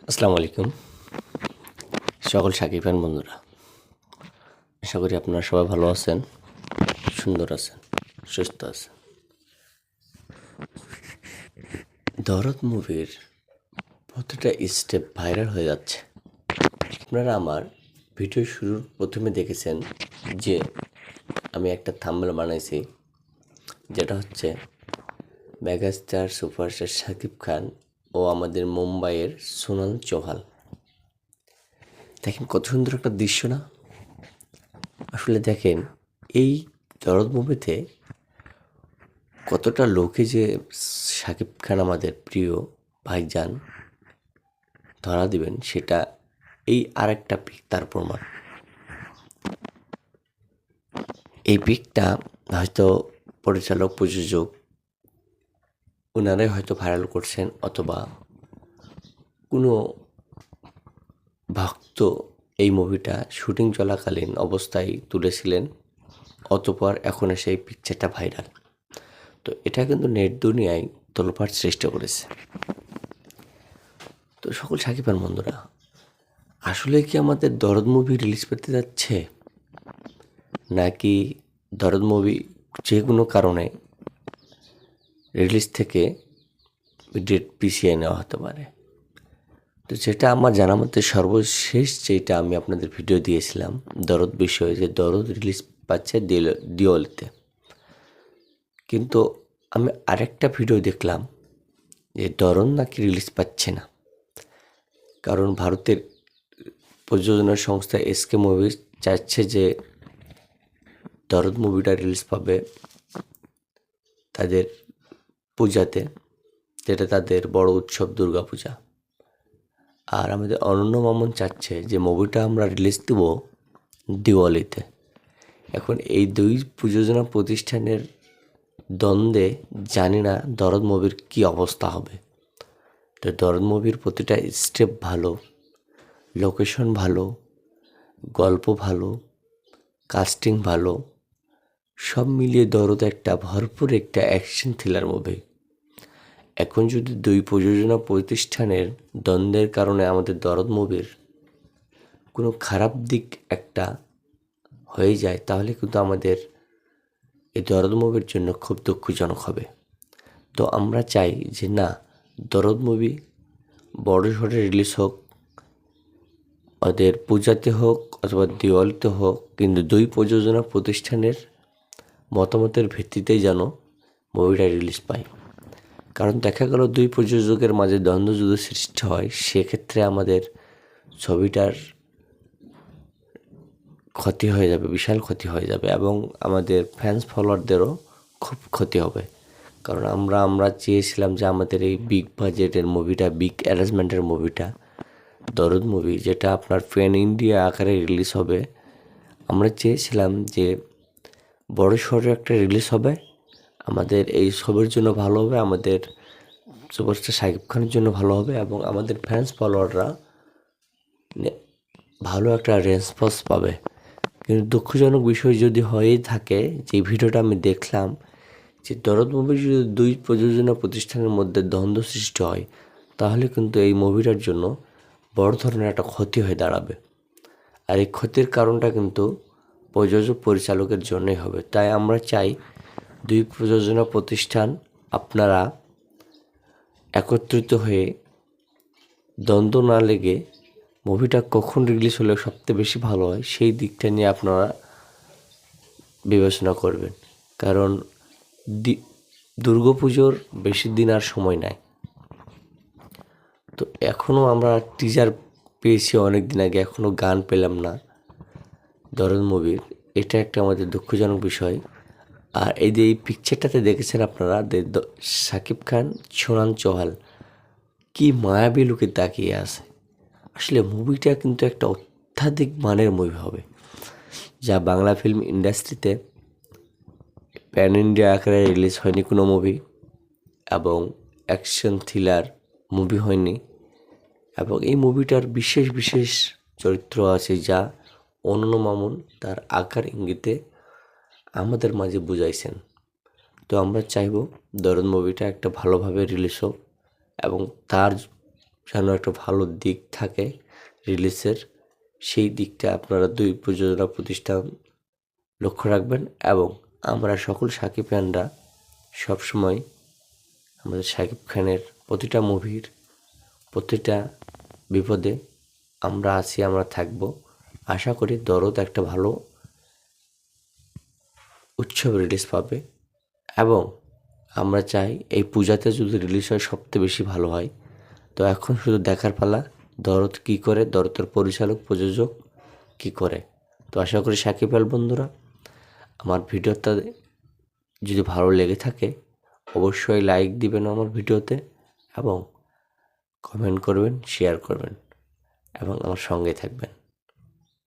আসসালামু আলাইকুম সকল সাকিব খান বন্ধুরা। আশা করি আপনারা সবাই ভালো আছেন, সুন্দর আছেন, সুস্থ আছেন। দরদ মুভির প্রতিটা স্টেপ ভাইরাল হয়ে যাচ্ছে। আপনারা আমার ভিডিও শুরুর প্রথমে দেখেছেন যে আমি একটা থাম্বনেল বানাইছি, যেটা হচ্ছে মেগাস্টার সুপারস্টার সাকিব খান ও আমাদের মুম্বাইয়ের সোনাল চৌহান। দেখেন কত সুন্দর একটা দৃশ্য না? আসলে দেখেন এই দরদ মুভিতে কতটা লোকে যে শাকিব খান আমাদের প্রিয় ভাইজান ধরা দিবেন, সেটা এই আরেকটা পিক তার প্রমাণ। এই পিকটা হয়তো পরিচালক প্রযোজক ওনারাই হয়তো ভাইরাল করছেন, অথবা কোনো ভক্ত এই মুভিটা শুটিং চলাকালীন অবস্থায় তুলেছিলেন, অতঃপর এখন এসে এই পিকচারটা ভাইরাল। তো এটা কিন্তু নেট দুনিয়ায় তোলপাড় সৃষ্টি করেছে। তো সকল সাকিব খান বন্ধুরা, আসলে কি আমাদের দরদ মুভি রিলিজ পেতে যাচ্ছে, নাকি দরদ মুভি যে কোনো কারণে রিলিজ থেকে ডেট পিছিয়ে নেওয়া হতে পারে? তো যেটা আমার জানা মতে সর্বশেষ যেটা আমি আপনাদের ভিডিও দিয়েছিলাম দরদ বিষয়ে, যে দরদ রিলিজ পাচ্ছে দিওয়ালিতে, কিন্তু আমি আরেকটা ভিডিও দেখলাম যে দরদ নাকি রিলিজ পাচ্ছে না, কারণ ভারতের প্রযোজনা সংস্থা এসকে মুভিজ চাচ্ছে যে দরদ মুভিটা রিলিজ পাবে তাদের পূজাতে, যেটা তাদের বড় উৎসব দুর্গাপূজা। আর আমাদের অনন্য মামুন চাচ্ছে যে মুভিটা আমরা রিলিজ দেব দিওয়ালিতে। এখন এই দুই প্রযোজনা প্রতিষ্ঠানের দ্বন্দ্বে জানি না দরদ মুভির কী অবস্থা হবে। তো দরদ মুভির প্রতিটা স্টেপ ভালো, লোকেশন ভালো, গল্প ভালো, কাস্টিং ভালো, সব মিলিয়ে দরদ একটা ভরপুর একটা অ্যাকশন থ্রিলার মুভি। এখন যদি দুই প্রযোজনা প্রতিষ্ঠানের দ্বন্দ্বের কারণে আমাদের দরদ মুভির কোনো খারাপ দিক একটা হয়ে যায়, তাহলে কিন্তু আমাদের এই দরদ মুভির জন্য খুব দুঃখজনক হবে। তো আমরা চাই যে না, দরদ মুভি বড় শহরে রিলিজ হোক, ওদের পূজাতে হোক অথবা দিওয়ালিতে হোক, কিন্তু দুই প্রযোজনা প্রতিষ্ঠানের মতামতের ভিত্তিতেই যেন মুভিটা রিলিজ পায়। কারণ দেখা গেল দুই প্রযোজকের মাঝে দ্বন্দ্ব যদি সৃষ্টি হয়, সেক্ষেত্রে আমাদের ছবিটার ক্ষতি হয়ে যাবে, বিশাল ক্ষতি হয়ে যাবে, এবং আমাদের ফ্যান্স ফলোয়ারদেরও খুব ক্ষতি হবে। কারণ আমরা চেয়েছিলাম যে আমাদের এই বিগ বাজেটের মুভিটা, বিগ অ্যারেঞ্জমেন্টের মুভিটা দরদ মুভি, যেটা আপনার প্যান ইন্ডিয়া আকারে রিলিজ হবে, আমরা চেয়েছিলাম যে বড় শহরে একটা রিলিজ হবে, আমাদের এই ছবির জন্য ভালো হবে, আমাদের সুপারস্টার শাকিব খানের জন্য ভালো হবে, এবং আমাদের ফ্যান্স ফলোয়াররা ভালো একটা রেসপন্স পাবে। কিন্তু দুঃখজনক বিষয় যদি হয়েই থাকে, যে ভিডিওটা আমি দেখলাম, যে দরদ মুভির যদি দুই প্রযোজনা প্রতিষ্ঠানের মধ্যে দ্বন্দ্ব সৃষ্টি হয়, তাহলে কিন্তু এই মুভিটার জন্য বড় ধরনের একটা ক্ষতি হয়ে দাঁড়াবে। আর এই ক্ষতির কারণটা কিন্তু প্রযোজক পরিচালকের জন্যই হবে। তাই আমরা চাই দুই প্রযোজনা প্রতিষ্ঠান আপনারা একত্রিত হয়ে দ্বন্দ্ব না লেগে মুভিটা কখন রিলিজ হলে সবচেয়ে বেশি ভালো হয়, সেই দিকটা নিয়ে আপনারা বিবেচনা করবেন। কারণ দুর্গাপুজোর বেশি দিন আর সময় নাই। তো এখনও আমরা টিজার পেয়েছি অনেক দিন আগে, এখনও গান পেলাম না দরদ মুভির। এটা একটা আমাদের দুঃখজনক বিষয়। আর এই যে এই পিকচারটাতে দেখেছেন আপনারা, সাকিব খান সোনাল চৌহান কি মায়াবী লুকে তাকিয়ে আছে। আসলে মুভিটা কিন্তু একটা অত্যাধিক মানের মুভি হবে, যা বাংলা ফিল্ম ইন্ডাস্ট্রিতে প্যান ইন্ডিয়া আকারে রিলিজ হয়নি কোনো মুভি, এবং অ্যাকশন থ্রিলার মুভি হয়নি। এবং এই মুভিটার বিশেষ বিশেষ চরিত্র আছে, যা অনন্য মামুন তার আকার ইঙ্গিতে আমাদের মাঝে বুঝাইছেন। তো আমরা চাইব দরদ মুভিটা একটা ভালোভাবে রিলিজ হোক, এবং তার যেন একটা ভালো দিক থাকে রিলিজের, সেই দিকটা আপনারা দুই প্রযোজনা প্রতিষ্ঠান লক্ষ্য রাখবেন। এবং আমরা সকল সাকিব ফ্যানরা সবসময় আমাদের সাকিব খানের প্রতিটা মুভির প্রতিটা বিপদে আমরা আছি, আমরা থাকব। আশা করি দরদ একটা ভালো উৎসব রিলিজ পাবে এবং আমরা চাই এই পূজাতে যদি রিলিজ হয় সবচেয়ে বেশি ভালো হয়। তো এখন শুধু দেখার পালা দরদ কী করে, দরদের পরিচালক প্রযোজক কী করে। তো আশা করি সাকিব আল বন্ধুরা আমার ভিডিওটা যদি ভালো লেগে থাকে অবশ্যই লাইক দিবেন আমার ভিডিওতে এবং কমেন্ট করবেন, শেয়ার করবেন এবং আমার সঙ্গে থাকবেন।